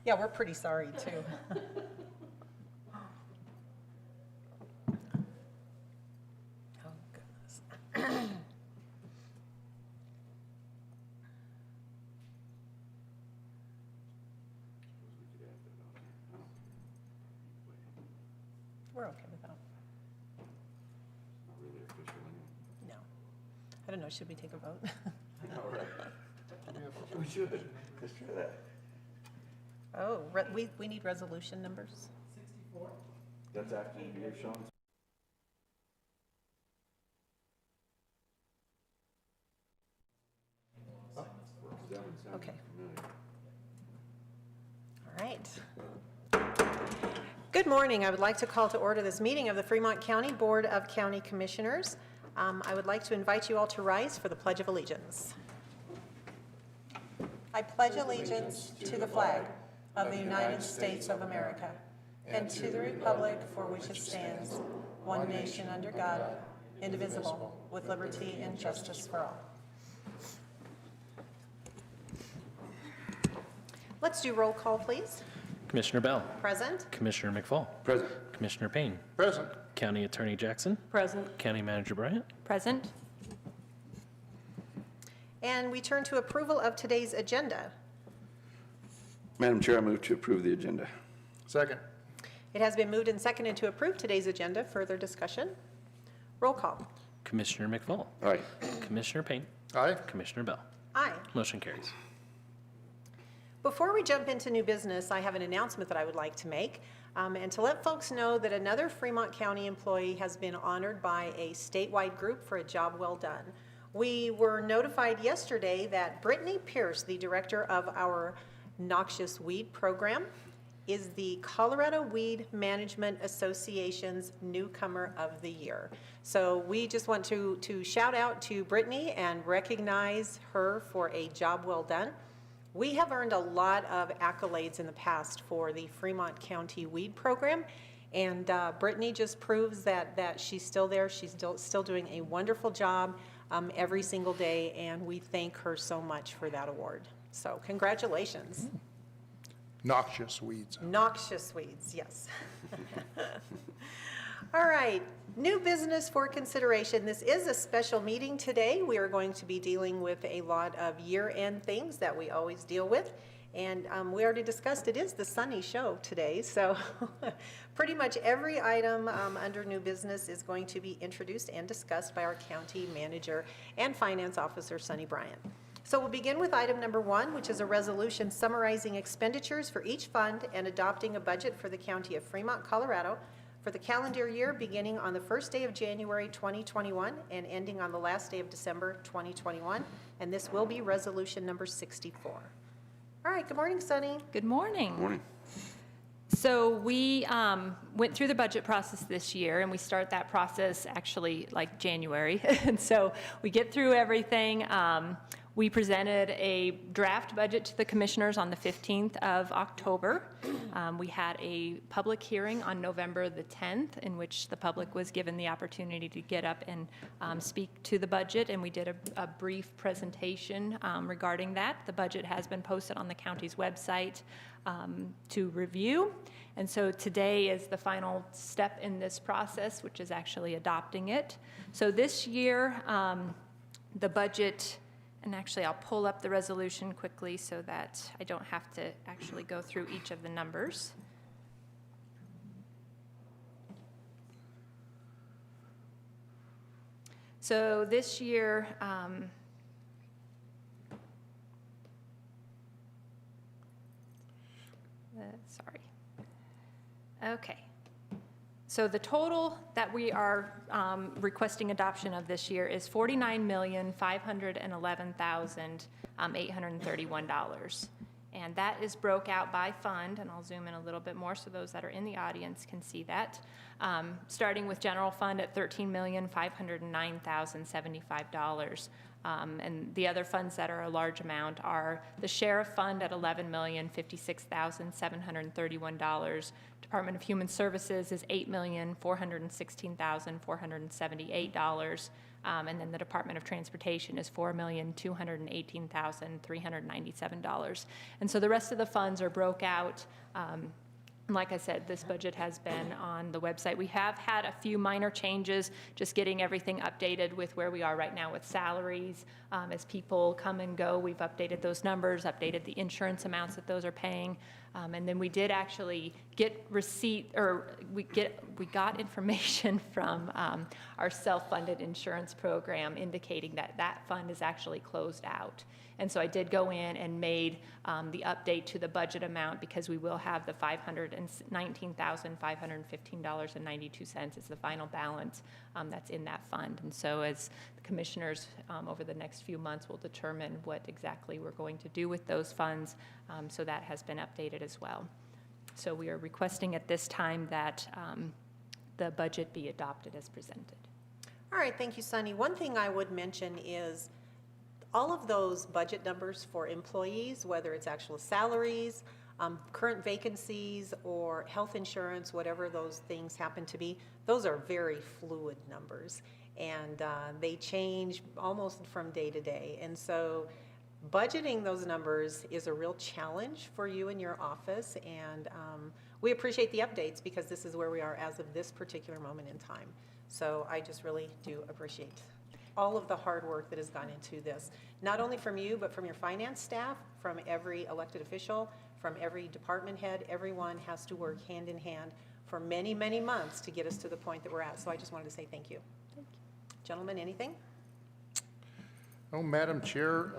Yeah, we're pretty sorry too. Oh, goodness. We're okay with that. Not really official anyway. No. I don't know, should we take a vote? All right. We should. Let's try that. Oh, we need resolution numbers. That's after you give Sean. Okay. All right. Good morning. I would like to call to order this meeting of the Fremont County Board of County Commissioners. I would like to invite you all to rise for the Pledge of Allegiance. I pledge allegiance to the flag of the United States of America and to the republic for which it stands, one nation under God, indivisible, with liberty and justice for all. Let's do roll call, please. Commissioner Bell. Present. Commissioner McFall. Present. Commissioner Payne. Present. County Attorney Jackson. Present. County Manager Bryant. Present. And we turn to approval of today's agenda. Madam Chair, I move to approve the agenda. Second. It has been moved and seconded to approve today's agenda. Further discussion? Roll call. Commissioner McFall. Aye. Commissioner Payne. Aye. Commissioner Bell. Aye. Motion carries. Before we jump into new business, I have an announcement that I would like to make. And to let folks know that another Fremont County employee has been honored by a statewide group for a job well done. We were notified yesterday that Brittany Pierce, the director of our Noxious Weed Program, is the Colorado Weed Management Association's Newcomer of the Year. So we just want to shout out to Brittany and recognize her for a job well done. We have earned a lot of accolades in the past for the Fremont County Weed Program, and Brittany just proves that she's still there. She's still doing a wonderful job every single day, and we thank her so much for that award. So congratulations. Noxious weeds. Noxious weeds, yes. All right, new business for consideration. This is a special meeting today. We are going to be dealing with a lot of year-end things that we always deal with. And we already discussed it is the Sunny Show today. So pretty much every item under new business is going to be introduced and discussed by our county manager and finance officer, Sonny Bryant. So we'll begin with item number 1, which is a resolution summarizing expenditures for each fund and adopting a budget for the county of Fremont, Colorado for the calendar year beginning on the first day of January 2021 and ending on the last day of December 2021. And this will be resolution number 64. All right, good morning, Sonny. Good morning. Good morning. So we went through the budget process this year, and we start that process actually like January. And so we get through everything. We presented a draft budget to the commissioners on the 15th of October. We had a public hearing on November the 10th in which the public was given the opportunity to get up and speak to the budget, and we did a brief presentation regarding that. The budget has been posted on the county's website to review, and so today is the final step in this process, which is actually adopting it. So this year, the budget, and actually I'll pull up the resolution quickly so that I don't have to actually go through each of the numbers. So this year, sorry. Okay. So the total that we are requesting adoption of this year is $49,511,831. And that is broke out by fund, and I'll zoom in a little bit more so those that are in the audience can see that. Starting with general fund at $13,509,075. And the other funds that are a large amount are the sheriff fund at $11,056,731. Department of Human Services is $8,416,478. And then the Department of Transportation is $4,218,397. And so the rest of the funds are broke out. Like I said, this budget has been on the website. We have had a few minor changes, just getting everything updated with where we are right now with salaries. As people come and go, we've updated those numbers, updated the insurance amounts that those are paying. And then we did actually get we got information from our self-funded insurance program indicating that that fund is actually closed out. And so I did go in and made the update to the budget amount because we will have the $519,515.92 is the final balance that's in that fund. And so as the commissioners over the next few months will determine what exactly we're going to do with those funds, so that has been updated as well. So we are requesting at this time that the budget be adopted as presented. All right, thank you, Sunny. One thing I would mention is all of those budget numbers for employees, whether it's actual salaries, current vacancies, or health insurance, whatever those things happen to be, those are very fluid numbers. And they change almost from day to day. And so budgeting those numbers is a real challenge for you and your office. And we appreciate the updates because this is where we are as of this particular moment in time. So I just really do appreciate all of the hard work that has gone into this, not only from you, but from your finance staff, from every elected official, from every department head. Everyone has to work hand in hand for many, many months to get us to the point that we're at. So I just wanted to say thank you. Thank you. Gentlemen, anything? Oh, Madam Chair,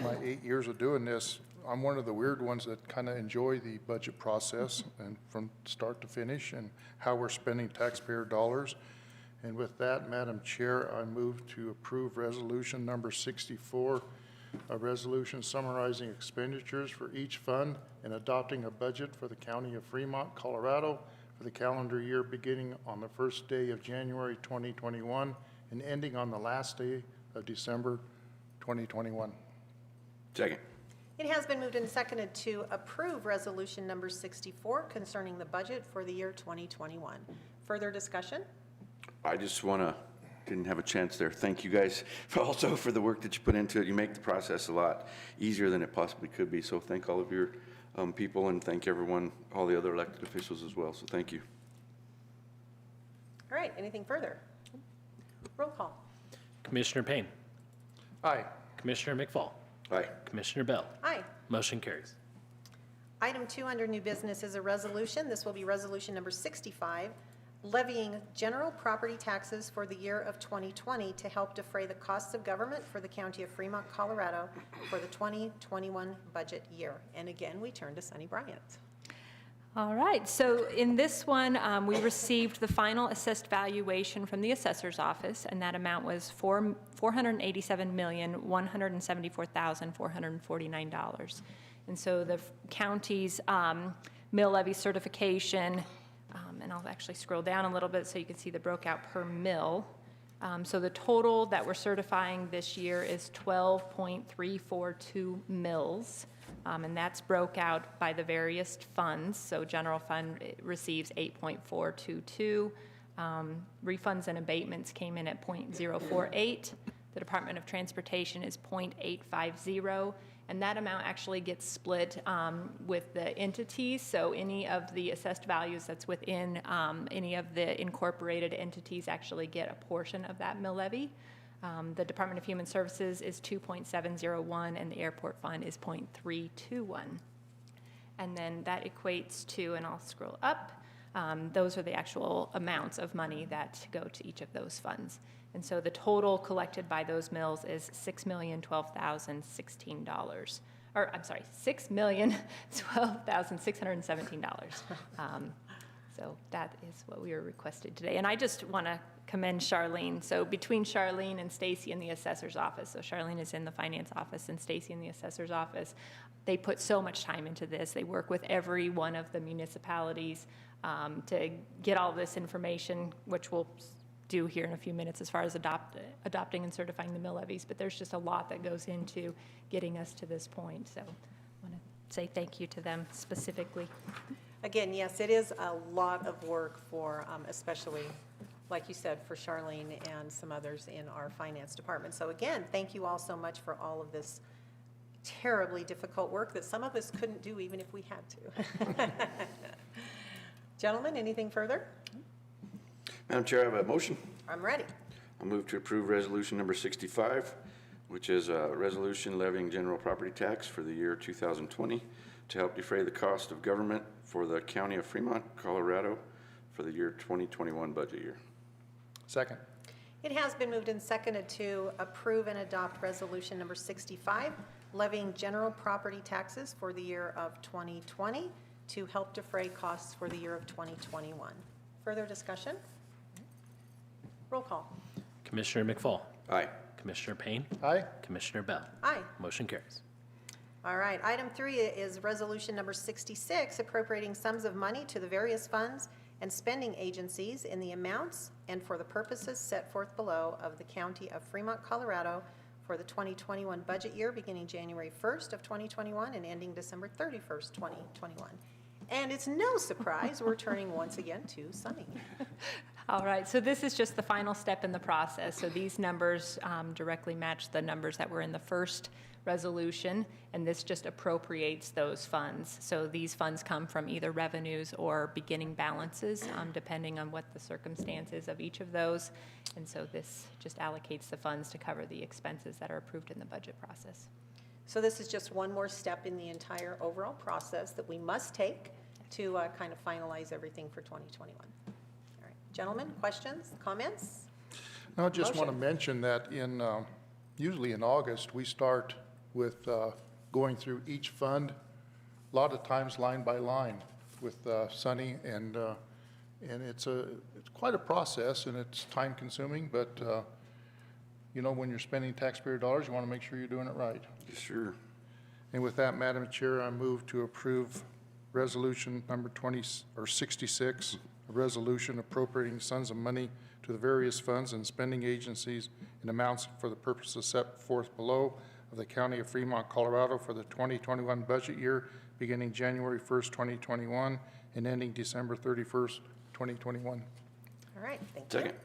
my 8 years of doing this, I'm one of the weird ones that kind of enjoy the budget process and from start to finish and how we're spending taxpayer dollars. And with that, Madam Chair, I move to approve resolution number 64, a resolution summarizing expenditures for each fund and adopting a budget for the County of Fremont, Colorado for the calendar year beginning on the first day of January 2021 and ending on the last day of December 2021. Second. It has been moved and seconded to approve resolution number 64 concerning the budget for the year 2021. Further discussion? I just didn't have a chance there. Thank you guys also for the work that you put into it. You make the process a lot easier than it possibly could be. So thank all of your people and thank everyone, all the other elected officials as well. So thank you. All right, anything further? Roll call. Commissioner Payne. Aye. Commissioner McFall. Aye. Commissioner Bell. Aye. Motion carries. Item 2 under new business is a resolution. This will be resolution number 65, levying general property taxes for the year of 2020 to help defray the costs of government for the County of Fremont, Colorado for the 2021 budget year. And again, we turn to Sunny Bryant. All right, so in this one, we received the final assessed valuation from the assessor's office, and that amount was $487,174,449. And so the county's mill levy certification, and I'll actually scroll down a little bit so you can see the broke out per mill. So the total that we're certifying this year is 12.342 mills. And that's broke out by the various funds. So general fund receives 8.422. Refunds and abatements came in at 0.048. The Department of Transportation is 0.850. And that amount actually gets split with the entities. So any of the assessed values that's within any of the incorporated entities actually get a portion of that mill levy. The Department of Human Services is 2.701 and the airport fund is 0.321. And then that equates to, and I'll scroll up, those are the actual amounts of money that go to each of those funds. And so the total collected by those mills is $6,012,016. Or I'm sorry, $6,012,617. So that is what we were requested today. And I just want to commend Charlene. So between Charlene and Stacy in the assessor's office, so Charlene is in the finance office and Stacy in the assessor's office, they put so much time into this. They work with every one of the municipalities to get all this information, which we'll do here in a few minutes as far as adopting and certifying the mill levies. But there's just a lot that goes into getting us to this point. So I want to say thank you to them specifically. Again, yes, it is a lot of work for especially like you said, for Charlene and some others in our finance department. So again, thank you all so much for all of this terribly difficult work that some of us couldn't do even if we had to. Gentlemen, anything further? Madam Chair, I have a motion. I'm ready. I'll move to approve resolution number 65, which is a resolution levying general property tax for the year 2020 to help defray the cost of government for the county of Fremont, Colorado for the year 2021 budget year. Second. It has been moved and seconded to approve and adopt resolution number 65, levying general property taxes for the year of 2020 to help defray costs for the year of 2021. Further discussion? Roll call. Commissioner McFall. Aye. Commissioner Payne. Aye. Commissioner Bell. Aye. Motion carries. All right, item 3 is resolution number 66, appropriating sums of money to the various funds and spending agencies in the amounts and for the purposes set forth below of the County of Fremont, Colorado for the 2021 budget year beginning January 1st of 2021 and ending December 31st, 2021. And it's no surprise we're turning once again to Sunny. All right, so this is just the final step in the process. So these numbers directly match the numbers that were in the first resolution, and this just appropriates those funds. So these funds come from either revenues or beginning balances, depending on what the circumstances of each of those. And so this just allocates the funds to cover the expenses that are approved in the budget process. So this is just one more step in the entire overall process that we must take to kind of finalize everything for 2021. All right, gentlemen, questions, comments? No, I just want to Motion. mention that usually in August, we start with going through each fund, a lot of times line by line with Sunny, and it's quite a process, and it's time consuming, but you know, when you're spending taxpayer dollars, you want to make sure you're doing it right. Yes, sir. And with that, Madam Chair, I move to approve resolution number 66, a resolution appropriating sums of money to the various funds and spending agencies in amounts for the purposes set forth below of the County of Fremont, Colorado for the 2021 budget year beginning January 1st, 2021 and ending December 31st, 2021. All right, thank you. Second.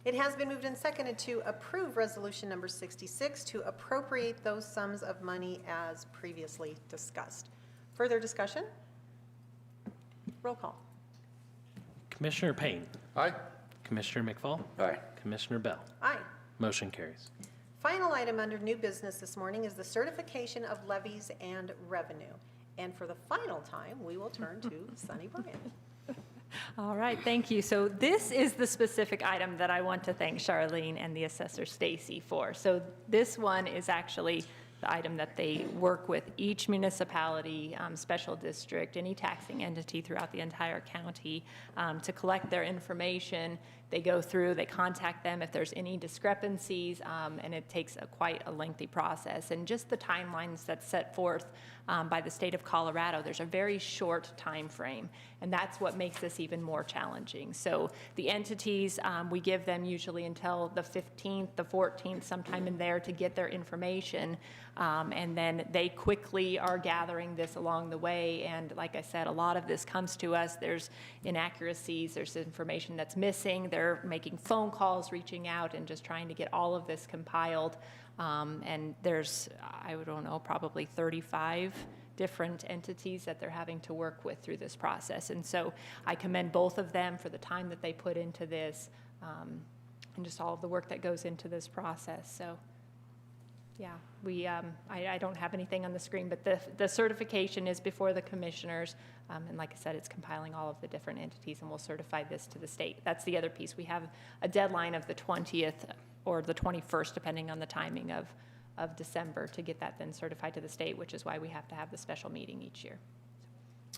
It has been moved and seconded to approve resolution number 66 to appropriate those sums of money as previously discussed. Further discussion? Roll call. Commissioner Payne. Aye. Commissioner McFall. Aye. Commissioner Bell. Aye. Motion carries. Final item under new business this morning is the certification of levies and revenue. And for the final time, we will turn to Sunny Bryant. All right, thank you. So this is the specific item that I want to thank Charlene and the assessor Stacy for. So this one is actually the item that they work with each municipality, special district, any taxing entity throughout the entire county to collect their information. They go through, they contact them if there's any discrepancies, and it takes quite a lengthy process. And just the timelines that's set forth by the state of Colorado, there's a very short time frame, and that's what makes this even more challenging. So the entities, we give them usually until the 15th, the 14th, sometime in there to get their information, and then they quickly are gathering this along the way. And like I said, a lot of this comes to us. There's inaccuracies, there's information that's missing. They're making phone calls, reaching out, and just trying to get all of this compiled. And there's, I don't know, probably 35 different entities that they're having to work with through this process. And so I commend both of them for the time that they put into this, and just all of the work that goes into this process. So yeah, I don't have anything on the screen, but the certification is before the commissioners. And like I said, it's compiling all of the different entities, and we'll certify this to the state. That's the other piece. We have a deadline of the 20th or the 21st, depending on the timing of December, to get that then certified to the state, which is why we have to have the special meeting each year.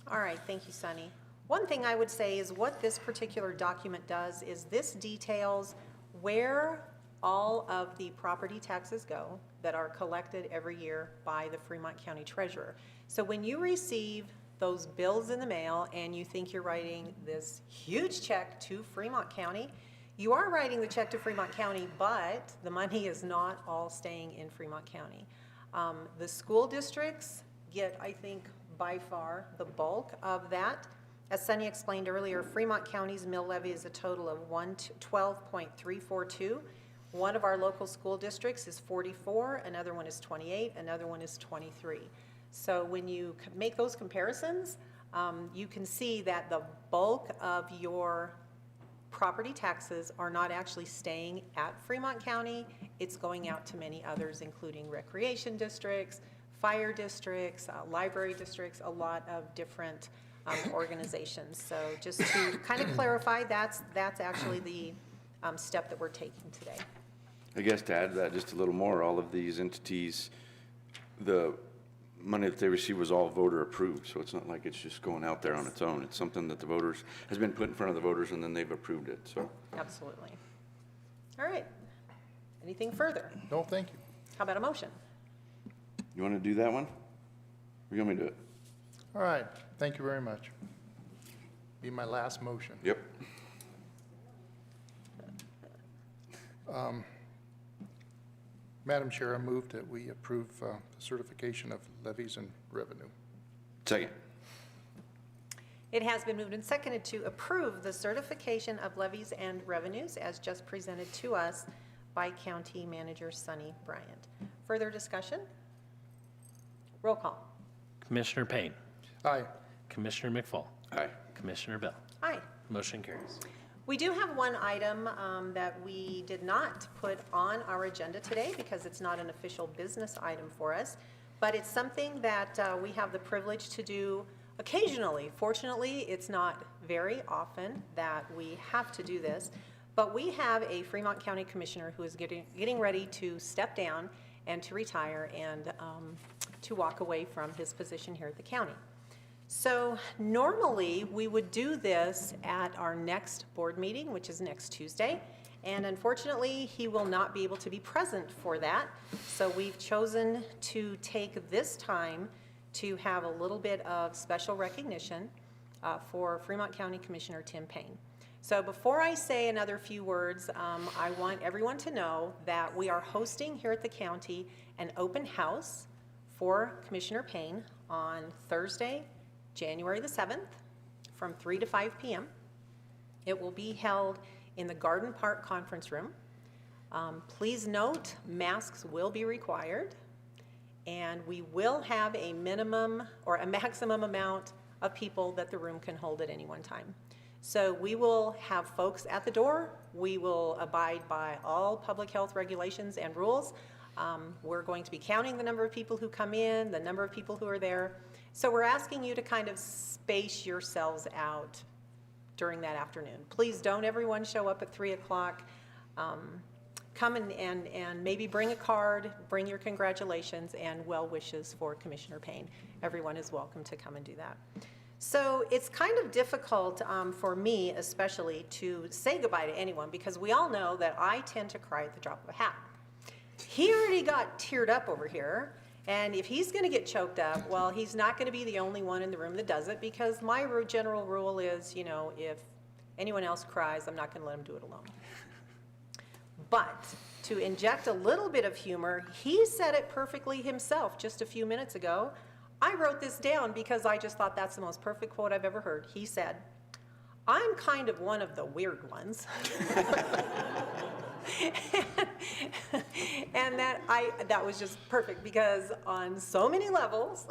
All right, thank you, Sunny. One thing I would say is what this particular document does is this details where all of the property taxes go that are collected every year by the Fremont County Treasurer. So when you receive those bills in the mail and you think you're writing this huge check to Fremont County, you are writing the check to Fremont County, but the money is not all staying in Fremont County. The school districts get, I think, by far the bulk of that. As Sunny explained earlier, Fremont County's mill levy is a total of 12.342. One of our local school districts is 44, another one is 28, another one is 23. So when you make those comparisons, you can see that the bulk of your property taxes are not actually staying at Fremont County. It's going out to many others, including recreation districts, fire districts, library districts, a lot of different organizations. So just to kind of clarify, that's actually the step that we're taking today. I guess to add to that just a little more, all of these entities, the money that they receive was all voter approved, so it's not like it's just going out there on its own. It's something that the voters, has been put in front of the voters, and then they've approved it, so. Absolutely. All right. Anything further? No, thank you. How about a motion? You want to do that one? Or you want me to do it? All right, thank you very much. Be my last motion. Yep. Madam Chair, I move that we approve the certification of levies and revenue. Second. It has been moved and seconded to approve the certification of levies and revenues as just presented to us by County Manager Sunny Bryant. Further discussion? Roll call. Commissioner Payne. Aye. Commissioner McFall. Aye. Commissioner Bell. Aye. Motion carries. We do have one item that we did not put on our agenda today because it's not an official business item for us, but it's something that we have the privilege to do occasionally. Fortunately, it's not very often that we have to do this, but we have a Fremont County Commissioner who is getting ready to step down and to retire and to walk away from his position here at the county. So normally, we would do this at our next board meeting, which is next Tuesday, and unfortunately, he will not be able to be present for that. So we've chosen to take this time to have a little bit of special recognition for Fremont County Commissioner Tim Payne. So before I say another few words, I want everyone to know that we are hosting here at the county an open house for Commissioner Payne on Thursday, January the 7th, from 3 to 5 p.m. It will be held in the Garden Park Conference Room. Please note, masks will be required, and we will have a minimum or a maximum amount of people that the room can hold at any one time. So we will have folks at the door. We will abide by all public health regulations and rules. We're going to be counting the number of people who come in, the number of people who are there. So we're asking you to kind of space yourselves out during that afternoon. Please don't everyone show up at 3 o'clock. Come and maybe bring a card, bring your congratulations and well wishes for Commissioner Payne. Everyone is welcome to come and do that. So it's kind of difficult for me especially to say goodbye to anyone because we all know that I tend to cry at the drop of a hat. He already got teared up over here. And if he's going to get choked up, well, he's not going to be the only one in the room that does it because my general rule is, you know, if anyone else cries, I'm not going to let him do it alone. But to inject a little bit of humor, he said it perfectly himself just a few minutes ago. I wrote this down because I just thought that's the most perfect quote I've ever heard. He said, "I'm kind of one of the weird ones." And that was just perfect because on so many levels,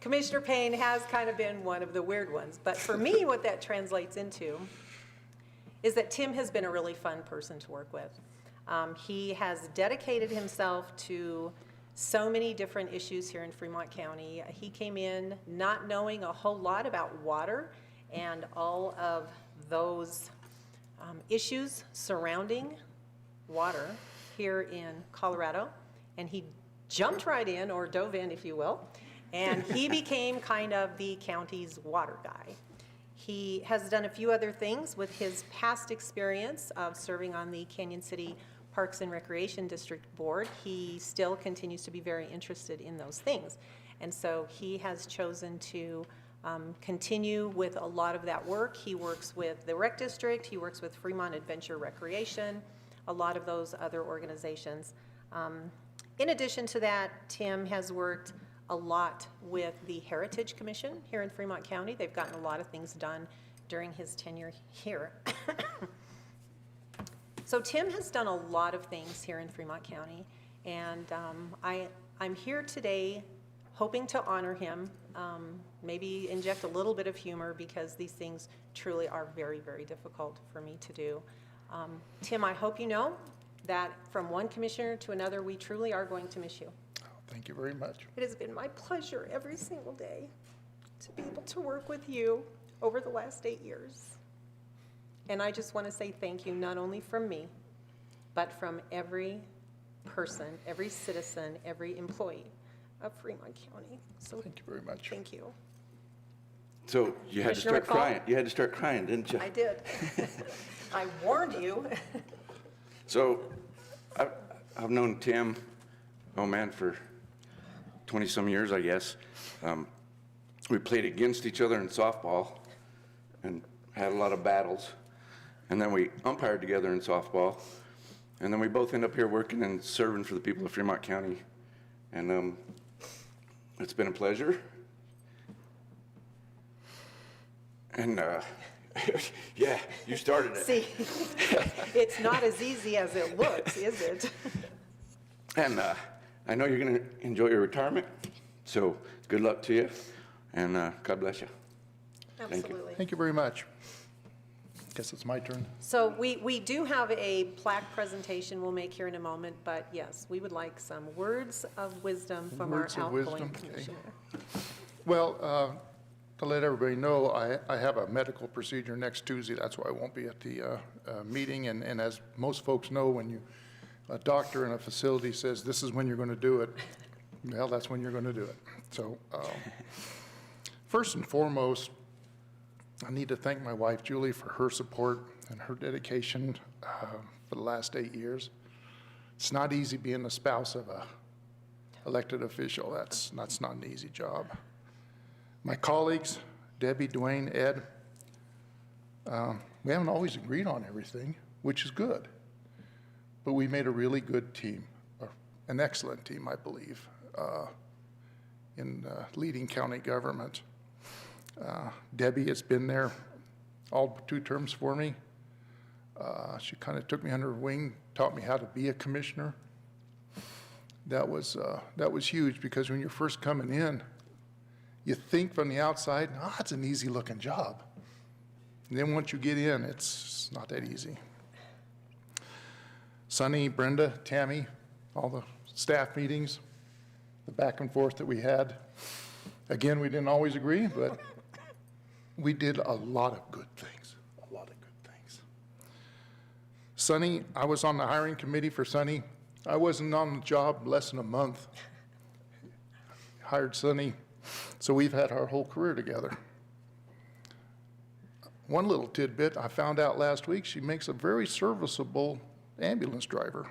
Commissioner Payne has kind of been one of the weird ones. But for me, what that translates into is that Tim has been a really fun person to work with. He has dedicated himself to so many different issues here in Fremont County. He came in not knowing a whole lot about water and all of those issues surrounding water here in Colorado, and he jumped right in, or dove in, if you will, and he became kind of the county's water guy. He has done a few other things with his past experience of serving on the Canyon City Parks and Recreation District Board. He still continues to be very interested in those things, and so he has chosen to continue with a lot of that work. He works with the Rec District, he works with Fremont Adventure Recreation, a lot of those other organizations. In addition to that, Tim has worked a lot with the Heritage Commission here in Fremont County. They've gotten a lot of things done during his tenure here. So Tim has done a lot of things here in Fremont County, and I'm here today hoping to honor him, maybe inject a little bit of humor, because these things truly are very, very difficult for me to do. Tim, I hope you know that from one commissioner to another, we truly are going to miss you. Thank you very much. It has been my pleasure every single day to be able to work with you over the last 8 years. And I just want to say thank you, not only from me, but from every person, every citizen, every employee of Fremont County. So Thank you very much. thank you. So you had to Commissioner start McFall? crying. You had to start crying, didn't you? I did. I warned you. So I've known Tim, oh man, for 20-some years, I guess. We played against each other in softball and had a lot of battles. And then we umpired together in softball. And then we both end up here working and serving for the people of Fremont County. And it's been a pleasure. And yeah, you started it. See, it's not as easy as it looks, is it? And I know you're going to enjoy your retirement. So good luck to you. And God bless you. Absolutely. Thank you very much. Guess it's my turn. So we do have a plaque presentation we'll make here in a moment, but yes, we would like some words of wisdom from our Words of outgoing wisdom, okay. commissioner. Well, to let everybody know, I have a medical procedure next Tuesday. That's why I won't be at the meeting. And as most folks know, when a doctor in a facility says, this is when you're going to do it, well, that's when you're going to do it. So first and foremost, I need to thank my wife, Julie, for her support and her dedication for the last 8 years. It's not easy being the spouse of a elected official. That's not an easy job. My colleagues, Debbie, Dwayne, Ed, we haven't always agreed on everything, which is good. But we made a really good team, an excellent team, I believe, in leading county government. Debbie has been there all 2 terms for me. She kind of took me under her wing, taught me how to be a commissioner. That was huge, because when you're first coming in, you think from the outside, it's an easy looking job. And then once you get in, it's not that easy. Sunny, Brenda, Tammy, all the staff meetings, the back and forth that we had. Again, we didn't always agree, but we did a lot of good things, Sunny, I was on the hiring committee for Sunny. I wasn't on the job less than a month. Hired Sunny, so we've had our whole career together. One little tidbit, I found out last week, she makes a very serviceable ambulance driver.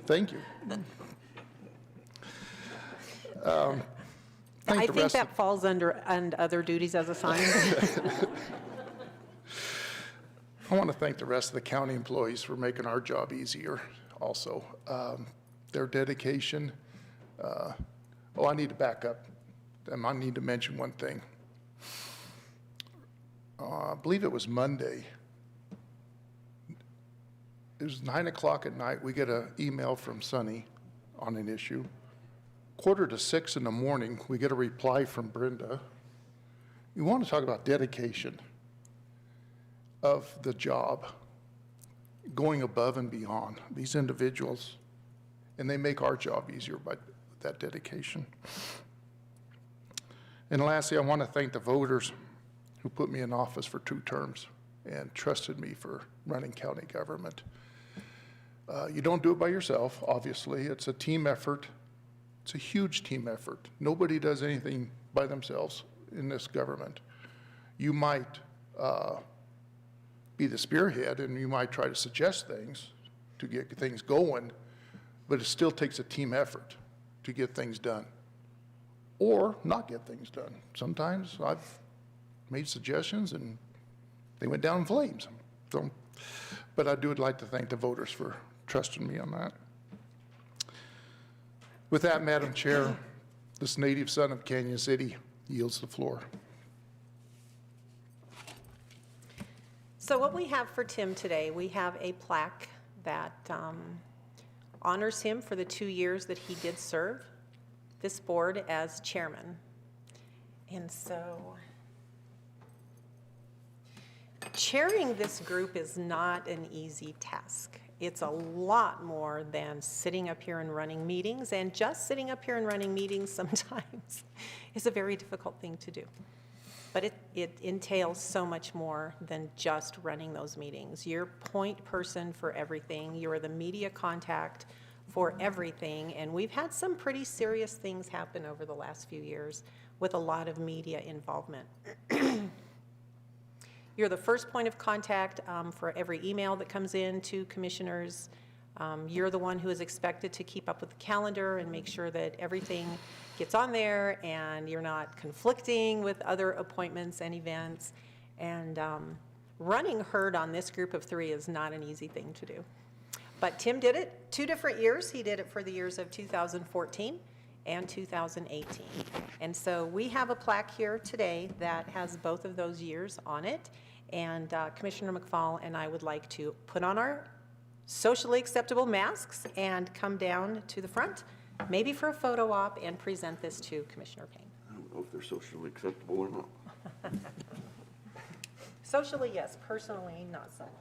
Thank you. I think that falls under other duties as assigned. I want to thank the rest of the county employees for making our job easier also. Their dedication. I need to back up. I need to mention one thing. I believe it was Monday. It was 9 o'clock at night. We get an email from Sunny on an issue. 5:45 in the morning, we get a reply from Brenda. You want to talk about dedication of the job, going above and beyond. These individuals, and they make our job easier by that dedication. And lastly, I want to thank the voters who put me in office for 2 terms and trusted me for running county government. You don't do it by yourself, obviously. It's a team effort. It's a huge team effort. Nobody does anything by themselves in this government. You might be the spearhead, and you might try to suggest things to get things going, but it still takes a team effort to get things done, or not get things done. Sometimes I've made suggestions and they went down in flames. So, but I would like to thank the voters for trusting me on that. With that, Madam Chair, this native son of Canyon City yields the floor. So what we have for Tim today, we have a plaque that honors him for the 2 years that he did serve this board as chairman. And so chairing this group is not an easy task. It's a lot more than sitting up here and running meetings, and just sitting up here and running meetings sometimes is a very difficult thing to do. But it entails so much more than just running those meetings. You're point person for everything. You're the media contact for everything, and we've had some pretty serious things happen over the last few years with a lot of media involvement. You're the first point of contact for every email that comes in to commissioners. You're the one who is expected to keep up with the calendar and make sure that everything gets on there and you're not conflicting with other appointments and events. And running herd on this group of 3 is not an easy thing to do. But Tim did it 2 different years. He did it for the years of 2014 and 2018. And so we have a plaque here today that has both of those years on it. And Commissioner McFall and I would like to put on our socially acceptable masks and come down to the front, maybe for a photo op, and present this to Commissioner Payne. I don't know if they're socially acceptable or not. Socially, yes. Personally, not so much.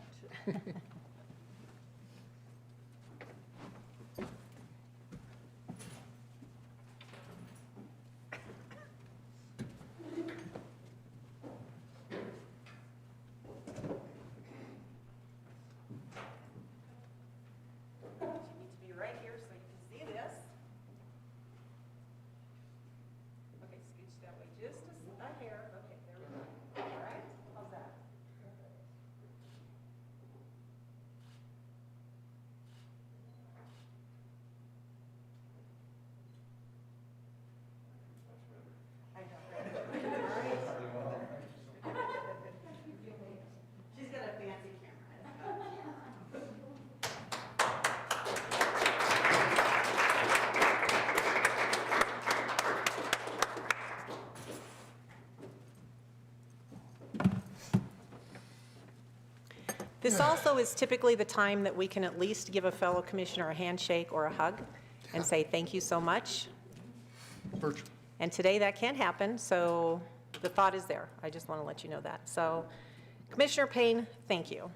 This also is typically the time that we can at least give a fellow commissioner a handshake or a hug and say, thank you so much. Virtual. And today that can't happen, so the thought is there. I just want to let you know that. So Commissioner Payne, thank you.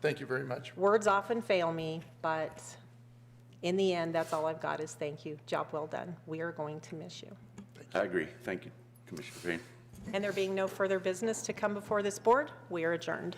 Thank you very much. Words often fail me, but in the end, that's all I've got is thank you. Job well done. We are going to miss you. I agree. Thank you, Commissioner Payne. And there being no further business to come before this board, we are adjourned.